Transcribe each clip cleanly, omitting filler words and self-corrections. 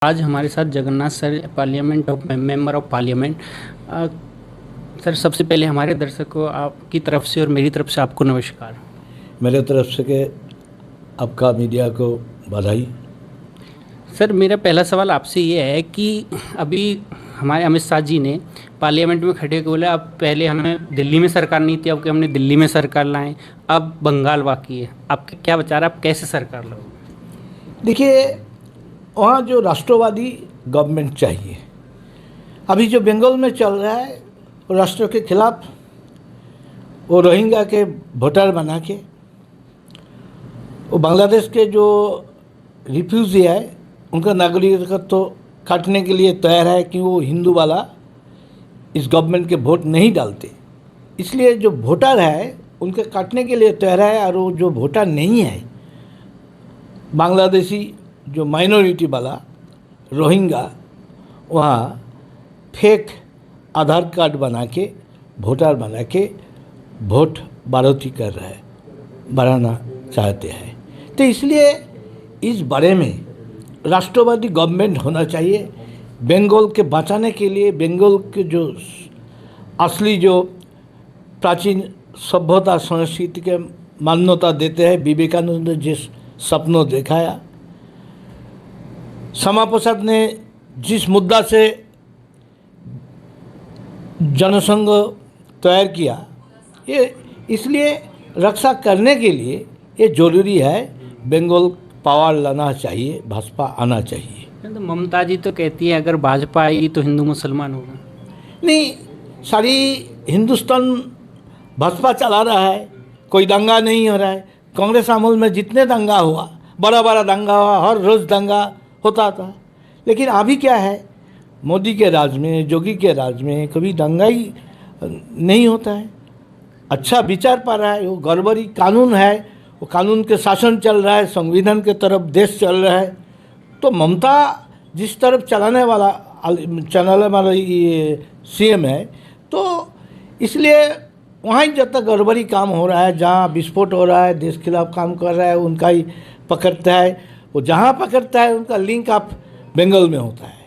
आज हमारे साथ Jagannath sir, member of parliament. Sir, सबसे पहले हमारे दर्शकों आपकी तरफ से और मेरी तरफ से आपको नमस्कार। मेरे तरफ से के आपका मीडिया को बधाई। सर, मेरा पहला सवाल आपसे ये है कि अभी हमारे अमित शाह जी ने पार्लियामेंट में खड़े होकर बोला, अब पहले हमें दिल्ली में सरकार नहीं थी, अब हमने दिल्ली में सरकार लाएं, अब बंगाल बाकी है। आपके क्या विचार है, आप कैसे सरकार लाओगे? देखिए, वहाँ जो राष्ट्रवादी गवर्नमेंट चाहिए। अभी जो बंगाल में चल रहा है वो राष्ट्र के खिलाफ, वो रोहिंग्या के वोटर बना के, वो बांग्लादेश के जो रिफ्यूजी है उनका नागरिकत्व तो काटने के लिए तैयार है कि वो हिंदू वाला इस गवर्नमेंट के वोट नहीं डालते। इसलिए जो वोटर है उनके काटने के लिए तैयार है। और वो जो वोटर नहीं है, बांग्लादेशी जो माइनॉरिटी वाला रोहिंग्या, वहाँ फेक आधार कार्ड बना के, वोटर बना के वोट बढ़ोतरी कर रहा है, बढ़ाना चाहते हैं। तो इसलिए इस बारे में राष्ट्रवादी गवर्नमेंट होना चाहिए। बंगाल के बचाने के लिए, बंगाल के जो असली जो प्राचीन सभ्यता संस्कृति के मान्यता देते हैं, विवेकानंद ने जिस सपनों दिखाया, श्यामा प्रसाद ने जिस मुद्दा से जनसंघ तैयार किया, ये इसलिए रक्षा करने के लिए ये जरूरी है। बंगाल पावर लाना चाहिए, भाजपा आना चाहिए। तो ममता जी तो कहती है अगर भाजपा आएगी तो हिंदू मुसलमान होगा। नहीं, सारी हिंदुस्तान भाजपा चला रहा है, कोई दंगा नहीं हो रहा है। कांग्रेस अमल में जितने दंगा हुआ, बड़ा बड़ा दंगा हुआ, हर रोज़ दंगा होता था। लेकिन अभी क्या है, मोदी के राज में, योगी के राज में कभी दंगा ही नहीं होता है। अच्छा विचार पा रहा है, वो गड़बड़ी कानून है, वो कानून के शासन चल रहा है, संविधान के तरफ देश चल रहा है। तो ममता जिस तरफ चलाने वाला ये सीएम है, तो इसलिए वहाँ ही जब तक गड़बड़ी काम हो रहा है, जहाँ विस्फोट हो रहा है, देश के खिलाफ काम कर रहा है, उनका ही पकड़ता है। वो जहाँ पकड़ता है उनका लिंक आप बंगाल में होता है।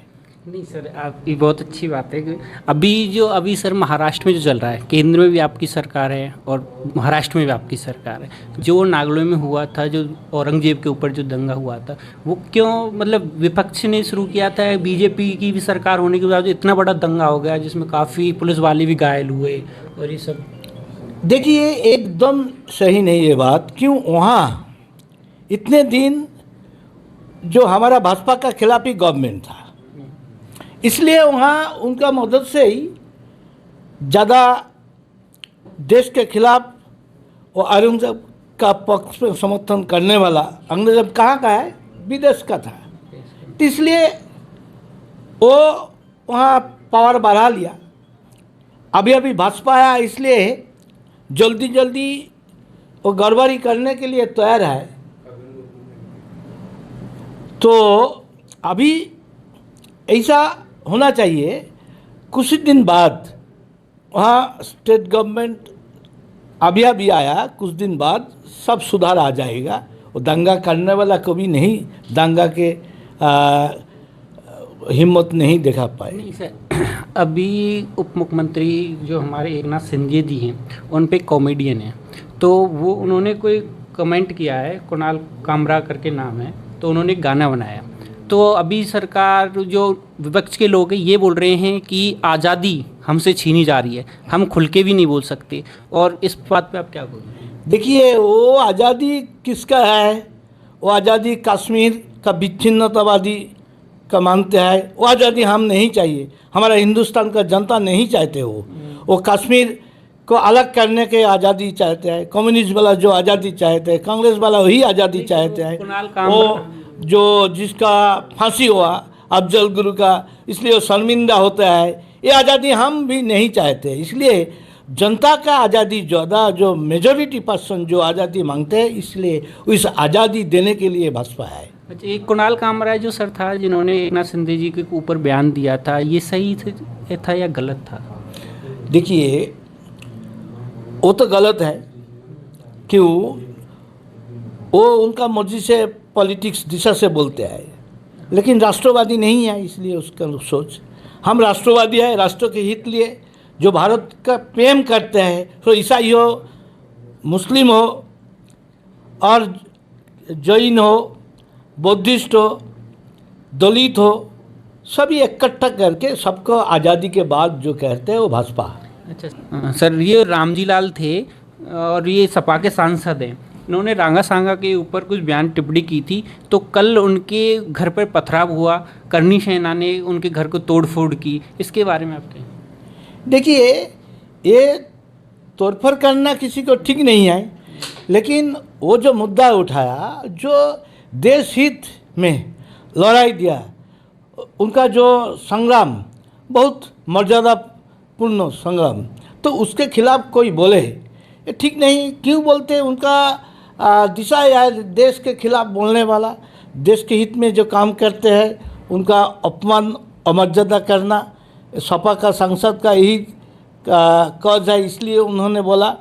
नहीं सर, आपकी बहुत अच्छी बात है कि अभी सर महाराष्ट्र में जो चल रहा है, केंद्र में भी आपकी सरकार है और महाराष्ट्र में भी आपकी सरकार है। जो नागलोई में हुआ था, जो औरंगजेब के ऊपर जो दंगा हुआ था, वो क्यों, मतलब विपक्ष ने शुरू किया था, बीजेपी की भी सरकार होने के बाद इतना बड़ा दंगा हो गया जिसमें काफ़ी पुलिस वाले भी घायल हुए और ये सब। देखिए, एकदम सही नहीं ये बात। क्यों वहाँ इतने दिन जो हमारा भाजपा का खिलाफी गवर्नमेंट था, इसलिए वहाँ उनका मदद से ही ज़्यादा देश के खिलाफ वो औरंगजेब का पक्ष में समर्थन करने वाला औरंगजेब कहाँ का है, विदेश का था। तो इसलिए वो वहाँ पावर बढ़ा लिया। अभी भाजपा आया, इसलिए जल्दी जल्दी वो गड़बड़ी करने के लिए तैयार है। तो अभी ऐसा होना चाहिए, कुछ दिन बाद वहाँ स्टेट गवर्नमेंट अभी आया, कुछ दिन बाद सब सुधार आ जाएगा। वो दंगा करने वाला कभी नहीं दंगा के हिम्मत नहीं दिखा पाए। नहीं सर, अभी उप मुख्यमंत्री जो हमारे एकनाथ शिंदे जी हैं, उन पे कॉमेडियन है, तो वो उन्होंने कोई कमेंट किया है, कुणाल कामरा करके नाम है, तो उन्होंने गाना बनाया। तो अभी सरकार, जो विपक्ष के लोग हैं, ये बोल रहे हैं कि आज़ादी हमसे छीनी जा रही है, हम खुल के भी नहीं बोल सकते। और इस बात पे आप क्या बोलेंगे? देखिए, वो आज़ादी किसका है? वो आज़ादी कश्मीर का विच्छिन्नतावादी का मानते हैं। वो आज़ादी हम नहीं चाहिए, हमारा हिंदुस्तान का जनता नहीं चाहते। वो कश्मीर को अलग करने के आज़ादी चाहते हैं। कम्युनिस्ट वाला जो आज़ादी चाहते हैं, कांग्रेस वाला वही आज़ादी चाहते हैं। वो जो जिसका फांसी हुआ अफजल गुरु का, इसलिए वो शर्मिंदा होता है। ये आज़ादी हम भी नहीं चाहते। इसलिए जनता का आज़ादी ज़्यादा, जो मेजॉरिटी पर्सन जो आज़ादी मांगते हैं, इसलिए उस आज़ादी देने के लिए भाजपा है। अच्छा, एक कुणाल कामरा जो सर था, जिन्होंने एकनाथ शिंदे जी के ऊपर बयान दिया था, ये सही था या गलत था? देखिए, वो तो गलत है। क्यों? वो उनका मर्जी से पॉलिटिक्स दिशा से बोलते हैं। लेकिन राष्ट्रवादी नहीं है, इसलिए उसका सोच। हम राष्ट्रवादी है, राष्ट्र के हित लिए जो भारत का प्रेम करते हैं, तो ईसाई हो, मुस्लिम हो और जैन हो, बुद्धिस्ट हो, दलित हो, सभी इकट्ठा करके सबको आज़ादी के बाद जो कहते हैं वो भाजपा। अच्छा सर, ये रामजी लाल थे और ये सपा के सांसद हैं। इन्होंने रांगा सांगा के ऊपर कुछ बयान टिप्पणी की थी, तो कल उनके घर पर पथराव हुआ, करनी सेना ने उनके घर को तोड़फोड़ की, इसके बारे में आप कहें? देखिए, ये तोड़फोड़ करना किसी को ठीक नहीं है, लेकिन वो जो मुद्दा उठाया, जो देश हित में लड़ाई दिया, उनका जो संग्राम बहुत मर्यादापूर्ण संग्राम, तो उसके खिलाफ कोई बोले ये ठीक नहीं। क्यों बोलते? उनका दिशा है देश के खिलाफ बोलने वाला, देश के हित में जो काम करते हैं उनका अपमान अमर्यादा करना सपा का सांसद का यही कौज है, इसलिए उन्होंने बोला।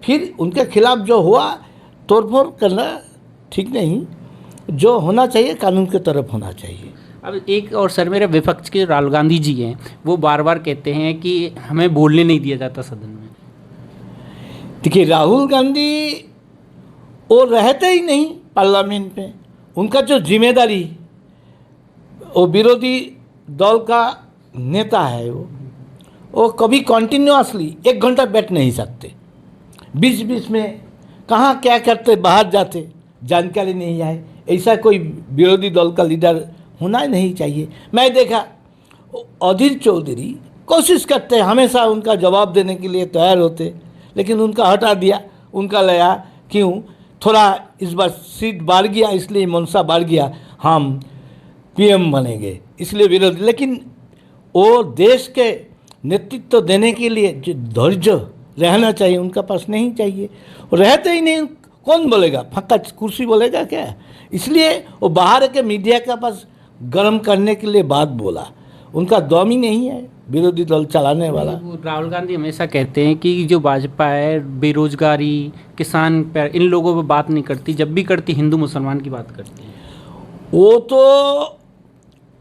फिर उनके खिलाफ जो हुआ तोड़फोड़ करना ठीक नहीं, जो होना चाहिए कानून की तरफ होना चाहिए। अब एक और सर, मेरे विपक्ष के राहुल गांधी जी हैं, वो बार बार कहते हैं कि हमें बोलने नहीं दिया जाता सदन में। देखिए, राहुल गांधी वो रहते ही नहीं पार्लियामेंट में। उनका जो जिम्मेदारी, वो विरोधी दल का नेता है, वो कभी कंटिन्यूअसली 1 घंटा बैठ नहीं सकते। बीच बीच में कहाँ क्या करते, बाहर जाते, जानकारी नहीं आए। ऐसा कोई विरोधी दल का लीडर होना ही नहीं चाहिए। मैं देखा अधीर चौधरी कोशिश करते, हमेशा उनका जवाब देने के लिए तैयार होते, लेकिन उनका हटा दिया, उनका लया। क्यों? थोड़ा इस बार सीट बढ़ गया, इसलिए मनसा बढ़ गया, हम पीएम बनेंगे, इसलिए विरोध। लेकिन वो देश के नेतृत्व देने के लिए जो धैर्य रहना चाहिए उनका पास नहीं चाहिए। वो रहते ही नहीं, कौन बोलेगा? फक्का कुर्सी बोलेगा क्या? इसलिए वो बाहर के मीडिया के पास गर्म करने के लिए बात बोला। उनका दम ही नहीं है विरोधी दल चलाने वाला। राहुल गांधी हमेशा कहते हैं कि जो भाजपा है बेरोजगारी, किसान पर, इन लोगों पर बात नहीं करती, जब भी करती हिंदू मुसलमान की बात करती है। वो तो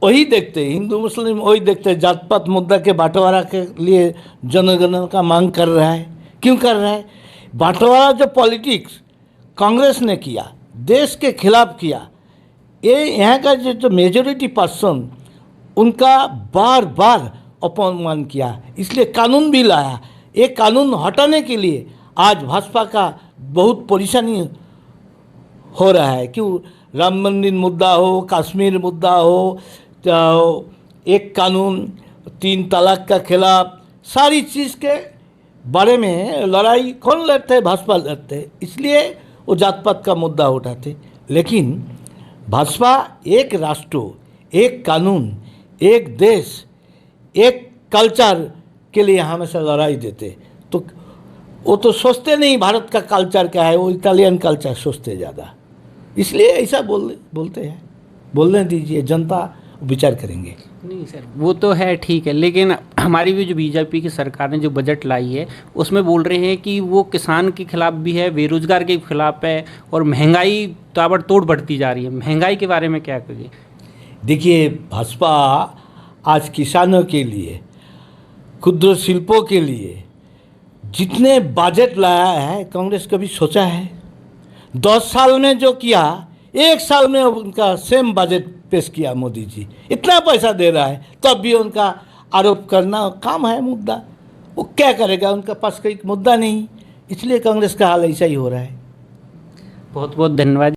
वही देखते, हिंदू मुस्लिम वही देखते, जात पात मुद्दा के बंटवारा के लिए जनगणना का मांग कर रहा है। क्यों कर रहा है? बंटवारा जो पॉलिटिक्स कांग्रेस ने किया, देश के खिलाफ किया, ये यहाँ का जो मेजोरिटी पर्सन उनका बार बार अपमान किया, इसलिए कानून भी लाया। ये कानून हटाने के लिए आज भाजपा का बहुत परेशानी हो रहा है। क्यों? राम मंदिर मुद्दा हो, कश्मीर मुद्दा हो, तो एक कानून, 3 तलाक का खिलाफ, सारी चीज़ के बारे में लड़ाई कौन लड़ते? भाजपा लड़ते, इसलिए वो जात पात का मुद्दा उठाते। लेकिन भाजपा एक राष्ट्र, एक कानून, एक देश, एक कल्चर के लिए हमेशा लड़ाई देते। तो वो तो सोचते नहीं भारत का कल्चर क्या है, वो इटालियन कल्चर सोचते ज़्यादा, इसलिए ऐसा बोलते हैं। बोलने दीजिए, जनता विचार करेंगे। नहीं सर, वो तो है ठीक है, लेकिन हमारी भी जो बीजेपी की सरकार ने जो बजट लाई है उसमें बोल रहे हैं कि वो किसान के खिलाफ भी है, बेरोजगार के खिलाफ है, और महंगाई ताबड़तोड़ बढ़ती जा रही है। महंगाई के बारे में क्या कहिए? देखिए, भाजपा आज किसानों के लिए, क्षुद्र शिल्पों के लिए जितने बजट लाया है कांग्रेस कभी सोचा है? 10 साल में जो किया, 1 साल में उनका सेम बजट पेश किया मोदी जी। इतना पैसा दे रहा है, तब भी उनका आरोप करना काम है, मुद्दा। वो क्या करेगा? उनका पास कोई मुद्दा नहीं, इसलिए कांग्रेस का हाल ऐसा ही हो रहा है। बहुत बहुत धन्यवाद।